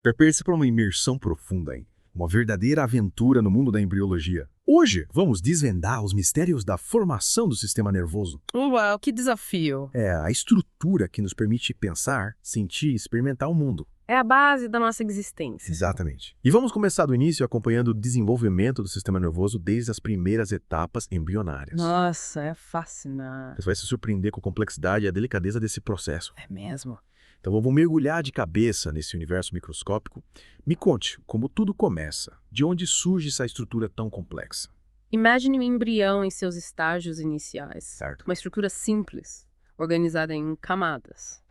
Prepare-se para uma imersão profunda, hein? Uma verdadeira aventura no mundo da embriologia. Hoje, vamos desvendar os mistérios da formação do sistema nervoso. Uau, que desafio! É a estrutura que nos permite pensar, sentir e experimentar o mundo. É a base da nossa existência. Exatamente. E vamos começar do início acompanhando o desenvolvimento do sistema nervoso desde as primeiras etapas embrionárias. Nossa, é fascinante. Você vai se surpreender com a complexidade e a delicadeza desse processo. É mesmo? Então vamos mergulhar de cabeça nesse universo microscópico. Me conte como tudo começa, de onde surge essa estrutura tão complexa. Imagine um embrião em seus estágios iniciais. Certo. Uma estrutura simples, organizada em camadas.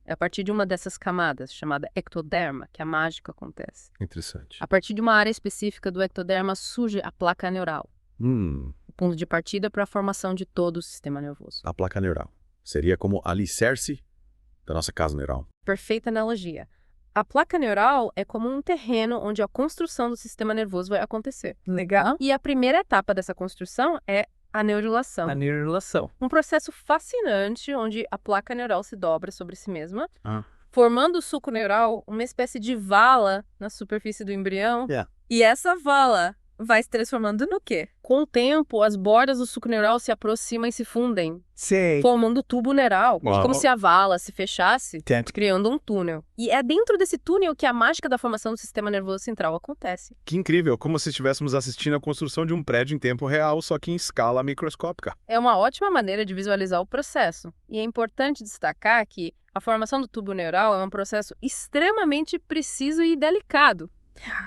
É a partir de uma dessas camadas, chamada ectoderma, que a mágica acontece. Interessante. A partir de uma área específica do ectoderma surge a placa neural, o ponto de partida para a formação de todo o sistema nervoso. A placa neural. Seria como alicerce da nossa casa neural. Perfeita analogia. A placa neural é como um terreno onde a construção do sistema nervoso vai acontecer. Legal. E a primeira etapa dessa construção é a neurulação. A neurulação. Um processo fascinante onde a placa neural se dobra sobre si mesma, Ah. formando o suco neural, uma espécie de vala na superfície do embrião. Yeah. E essa vala vai se transformando no quê? Com o tempo, as bordas do suco neural se aproximam e se fundem, Sei. formando o tubo neural, Uau. como se a vala se fechasse, Tento. criando um túnel. E é dentro desse túnel que a mágica da formação do sistema nervoso central acontece. Que incrível, como se estivéssemos assistindo a construção de um prédio em tempo real, só que em escala microscópica. É uma ótima maneira de visualizar o processo. E é importante destacar que a formação do tubo neural é um processo extremamente preciso e delicado.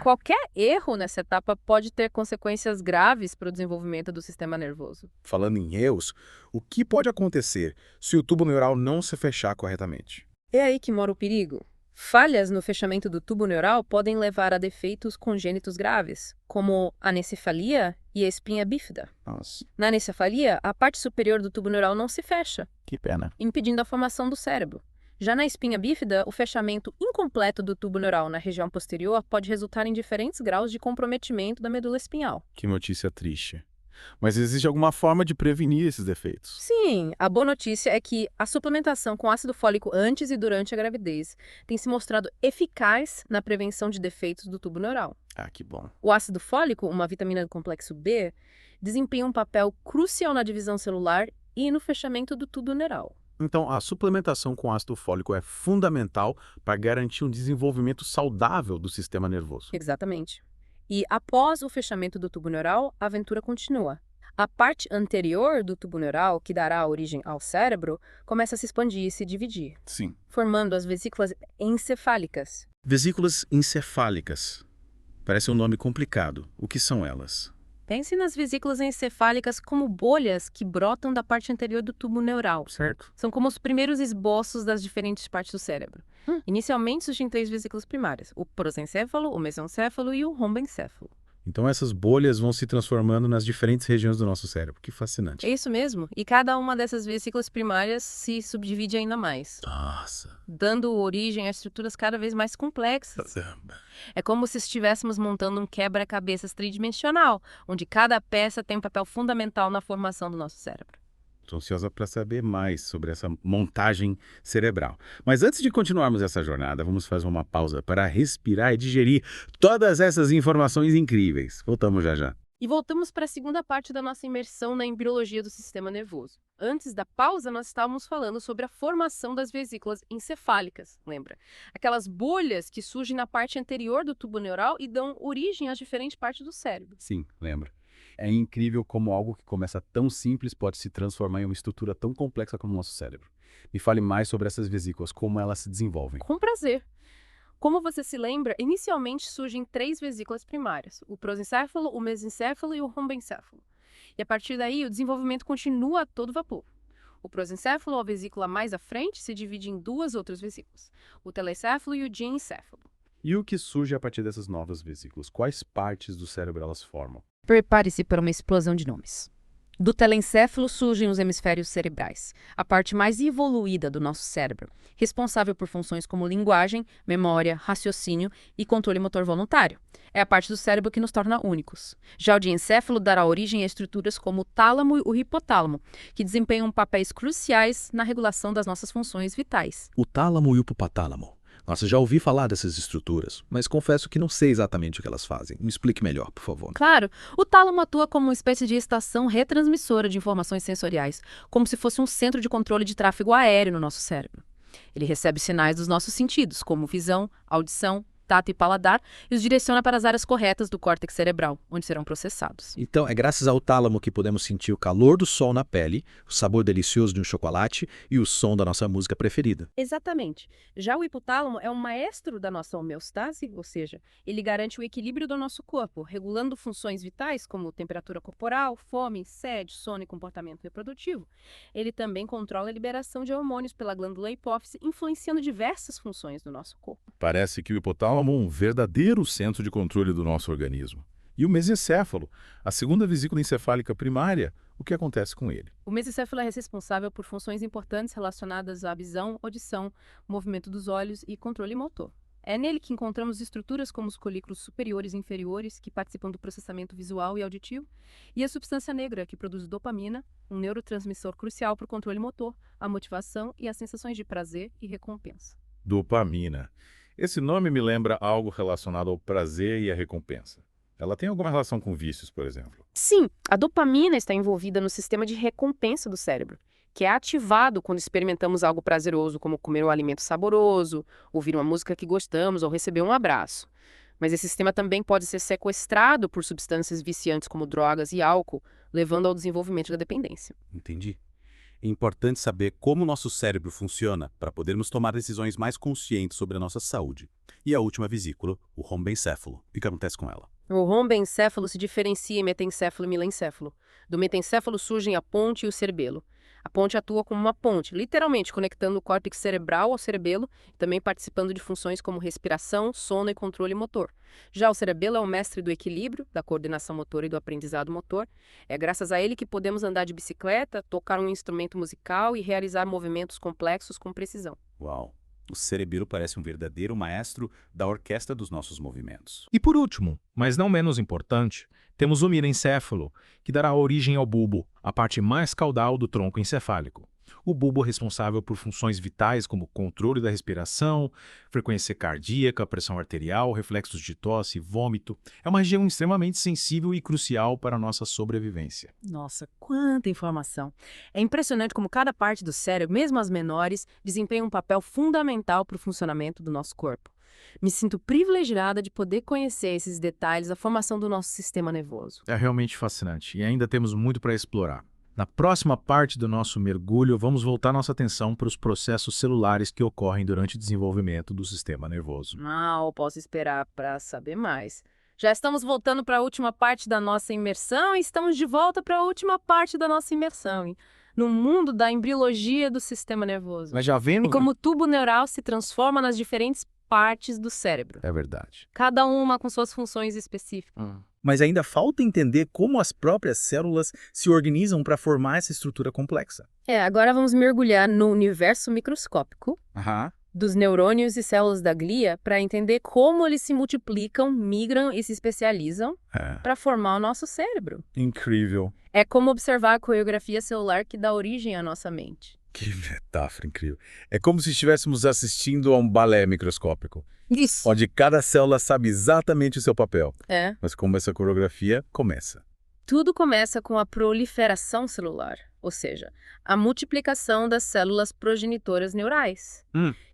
Qualquer erro nessa etapa pode ter consequências graves para o desenvolvimento do sistema nervoso. Falando em erros, o que pode acontecer se o tubo neural não se fechar corretamente? É aí que mora o perigo. Falhas no fechamento do tubo neural podem levar a defeitos congênitos graves, como a anencefalia e a espinha bífida. Nossa, Na anencefalia, a parte superior do tubo neural não se fecha, que pena. impedindo a formação do cérebro. Já na espinha bífida, o fechamento incompleto do tubo neural na região posterior pode resultar em diferentes graus de comprometimento da medula espinhal. Que notícia triste. Mas existe alguma forma de prevenir esses defeitos? Sim, a boa notícia é que a suplementação com ácido fólico antes e durante a gravidez tem se mostrado eficaz na prevenção de defeitos do tubo neural. Ah, que bom. O ácido fólico, uma vitamina do complexo B, desempenha um papel crucial na divisão celular e no fechamento do tubo neural. Então, a suplementação com ácido fólico é fundamental para garantir um desenvolvimento saudável do sistema nervoso. Exatamente. E após o fechamento do tubo neural, a aventura continua. A parte anterior do tubo neural, que dará origem ao cérebro, começa a se expandir e se dividir, Sim. formando as vesículas encefálicas. Vesículas encefálicas. Parece um nome complicado. O que são elas? Pense nas vesículas encefálicas como bolhas que brotam da parte anterior do tubo neural. Certo. São como os primeiros esboços das diferentes partes do cérebro. Inicialmente surgem 3 vesículas primárias: o prosencéfalo, o mesencéfalo e o rombencéfalo. Então essas bolhas vão se transformando nas diferentes regiões do nosso cérebro. Que fascinante. É isso mesmo. E cada uma dessas vesículas primárias se subdivide ainda mais, Nossa. dando origem a estruturas cada vez mais complexas. É como se estivéssemos montando um quebra-cabeças tridimensional, onde cada peça tem um papel fundamental na formação do nosso cérebro. Estou ansiosa para saber mais sobre essa montagem cerebral. Mas antes de continuarmos essa jornada, vamos fazer uma pausa para respirar e digerir todas essas informações incríveis. Voltamos já já. E voltamos para a segunda parte da nossa imersão na embriologia do sistema nervoso. Antes da pausa, nós estávamos falando sobre a formação das vesículas encefálicas, lembra? Aquelas bolhas que surgem na parte anterior do tubo neural e dão origem às diferentes partes do cérebro. Sim, lembro. É incrível como algo que começa tão simples pode se transformar em uma estrutura tão complexa como o nosso cérebro. Me fale mais sobre essas vesículas, como elas se desenvolvem. Com prazer. Como você se lembra, inicialmente surgem 3 vesículas primárias: o prosencéfalo, o mesencéfalo e o rombencéfalo. E a partir daí, o desenvolvimento continua a todo vapor. O prosencéfalo, a vesícula mais à frente, se divide em 2 outras vesículas: o telecéfalo e o diencéfalo. E o que surge a partir dessas novas vesículas? Quais partes do cérebro elas formam? Prepare-se para uma explosão de nomes. Do telencéfalo surgem os hemisférios cerebrais, a parte mais evoluída do nosso cérebro, responsável por funções como linguagem, memória, raciocínio e controle motor voluntário. É a parte do cérebro que nos torna únicos. Já o diencéfalo dará origem a estruturas como o tálamo e o hipotálamo, que desempenham papéis cruciais na regulação das nossas funções vitais. O tálamo e o hipotálamo. Nossa, já ouvi falar dessas estruturas, mas confesso que não sei exatamente o que elas fazem. Me explique melhor, por favor. Claro, o tálamo atua como uma espécie de estação retransmissora de informações sensoriais, como se fosse um centro de controle de tráfego aéreo no nosso cérebro. Ele recebe sinais dos nossos sentidos, como visão, audição, tato e paladar, e os direciona para as áreas corretas do córtex cerebral, onde serão processados. Então, é graças ao tálamo que podemos sentir o calor do sol na pele, o sabor delicioso de um chocolate e o som da nossa música preferida. Exatamente. Já o hipotálamo é um maestro da nossa homeostase, ou seja, ele garante o equilíbrio do nosso corpo, regulando funções vitais como temperatura corporal, fome, sede, sono e comportamento reprodutivo. Ele também controla a liberação de hormônios pela glândula hipófise, influenciando diversas funções do nosso corpo. Parece que o hipotálamo é um verdadeiro centro de controle do nosso organismo. E o mesencéfalo, a segunda vesícula encefálica primária, o que acontece com ele? O mesencéfalo é responsável por funções importantes relacionadas à visão, audição, movimento dos olhos e controle motor. É nele que encontramos estruturas como os colículos superiores e inferiores, que participam do processamento visual e auditivo, e a substância negra, que produz dopamina, um neurotransmissor crucial para o controle motor, a motivação e as sensações de prazer e recompensa. Dopamina. Esse nome me lembra algo relacionado ao prazer e à recompensa. Ela tem alguma relação com vícios, por exemplo? Sim, a dopamina está envolvida no sistema de recompensa do cérebro, que é ativado quando experimentamos algo prazeroso, como comer um alimento saboroso, ouvir uma música que gostamos ou receber um abraço. Mas esse sistema também pode ser sequestrado por substâncias viciantes como drogas e álcool, levando ao desenvolvimento da dependência. Entendi. É importante saber como o nosso cérebro funciona para podermos tomar decisões mais conscientes sobre a nossa saúde. E a última vesícula, o rombencéfalo. O que acontece com ela? O rombencéfalo se diferencia em metencéfalo e milencéfalo. Do metencéfalo surgem a ponte e o cerebelo. A ponte atua como uma ponte, literalmente conectando o córtex cerebral ao cerebelo, também participando de funções como respiração, sono e controle motor. Já o cerebelo é o mestre do equilíbrio, da coordenação motora e do aprendizado motor. É graças a ele que podemos andar de bicicleta, tocar um instrumento musical e realizar movimentos complexos com precisão. Uau! O cerebelo parece um verdadeiro maestro da orquestra dos nossos movimentos. E por último, mas não menos importante, temos o milencéfalo, que dará origem ao bulbo, a parte mais caudal do tronco encefálico. O bulbo é responsável por funções vitais como controle da respiração, frequência cardíaca, pressão arterial, reflexos de tosse, vômito. É uma região extremamente sensível e crucial para a nossa sobrevivência. Nossa, quanta informação! É impressionante como cada parte do cérebro, mesmo as menores, desempenha um papel fundamental para o funcionamento do nosso corpo. Me sinto privilegiada de poder conhecer esses detalhes da formação do nosso sistema nervoso. É realmente fascinante e ainda temos muito para explorar. Na próxima parte do nosso mergulho, vamos voltar nossa atenção para os processos celulares que ocorrem durante o desenvolvimento do sistema nervoso. Mal posso esperar para saber mais. Já estamos voltando para a última parte da nossa imersão e estamos de volta para a última parte da nossa imersão, hein? No mundo da embriologia do sistema nervoso. Mas já vendo... E como o tubo neural se transforma nas diferentes partes do cérebro. É verdade. Cada uma com suas funções específicas. Mas ainda falta entender como as próprias células se organizam para formar essa estrutura complexa. Agora vamos mergulhar no universo microscópico dos neurônios e células da glia para entender como eles se multiplicam, migram e se especializam para formar o nosso cérebro. Incrível. É como observar a coreografia celular que dá origem à nossa mente. Que metáfora incrível. É como se estivéssemos assistindo a um balé microscópico, Isso. onde cada célula sabe exatamente o seu papel. É. Mas como essa coreografia começa? Tudo começa com a proliferação celular, ou seja, a multiplicação das células progenitoras neurais,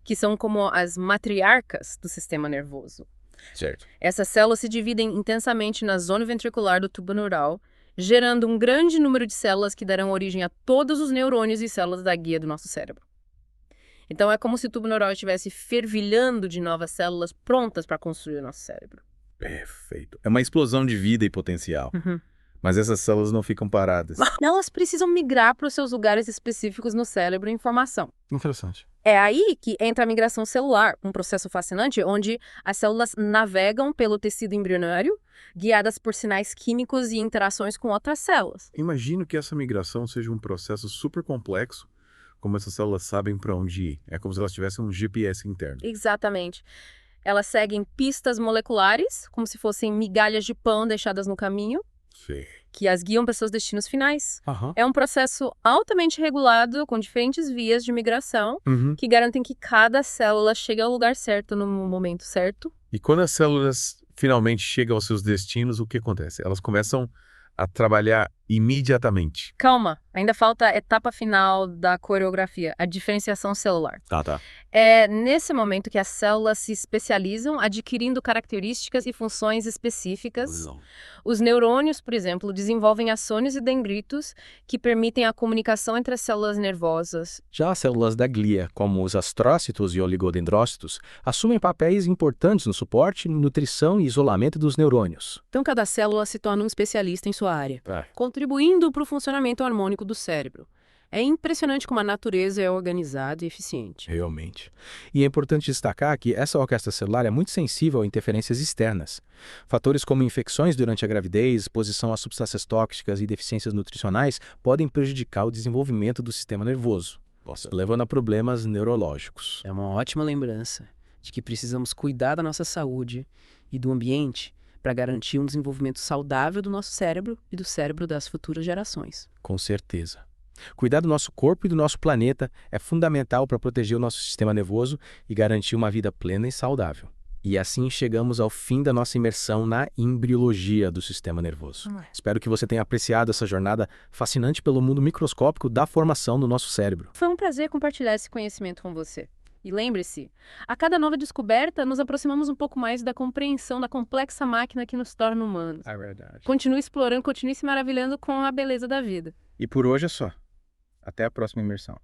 que são como as matriarcas do sistema nervoso. Certo. Essas células se dividem intensamente na zona ventricular do tubo neural, gerando um grande número de células que darão origem a todos os neurônios e células da guia do nosso cérebro. Então é como se o tubo neural estivesse fervilhando de novas células prontas para construir o nosso cérebro. Perfeito. É uma explosão de vida e potencial. Mas essas células não ficam paradas. Elas precisam migrar para os seus lugares específicos no cérebro em formação. Interessante. É aí que entra a migração celular, um processo fascinante onde as células navegam pelo tecido embrionário, guiadas por sinais químicos e interações com outras células. Imagino que essa migração seja um processo super complexo, como essas células sabem para onde ir. É como se elas tivessem um GPS interno. Exatamente. Elas seguem pistas moleculares, como se fossem migalhas de pão deixadas no caminho, Sim. que as guiam para seus destinos finais. Aham. É um processo altamente regulado, com diferentes vias de migração, Uhum. que garantem que cada célula chegue ao lugar certo no momento certo. E quando as células finalmente chegam aos seus destinos, o que acontece? Elas começam a trabalhar imediatamente. Calma, ainda falta a etapa final da coreografia, a diferenciação celular. Tá. É nesse momento que as células se especializam, adquirindo características e funções específicas. Os neurônios, por exemplo, desenvolvem açônios e dendritos que permitem a comunicação entre as células nervosas. Já as células da glia, como os astrócitos e oligodendrócitos, assumem papéis importantes no suporte, nutrição e isolamento dos neurônios. Então, cada célula se torna um especialista em sua área, É. contribuindo para o funcionamento harmônico do cérebro. É impressionante como a natureza é organizada e eficiente. Realmente. E é importante destacar que essa orquestra celular é muito sensível a interferências externas. Fatores como infecções durante a gravidez, exposição a substâncias tóxicas e deficiências nutricionais podem prejudicar o desenvolvimento do sistema nervoso, levando a problemas neurológicos. É uma ótima lembrança de que precisamos cuidar da nossa saúde e do ambiente para garantir um desenvolvimento saudável do nosso cérebro e do cérebro das futuras gerações. Com certeza. Cuidar do nosso corpo e do nosso planeta é fundamental para proteger o nosso sistema nervoso e garantir uma vida plena e saudável. E assim chegamos ao fim da nossa imersão na embriologia do sistema nervoso. Espero que você tenha apreciado essa jornada fascinante pelo mundo microscópico da formação do nosso cérebro. Foi um prazer compartilhar esse conhecimento com você. E lembre-se, a cada nova descoberta, nos aproximamos um pouco mais da compreensão da complexa máquina que nos torna humanos. É verdade. Continue explorando, continue se maravilhando com a beleza da vida. E por hoje é só. Até a próxima imersão.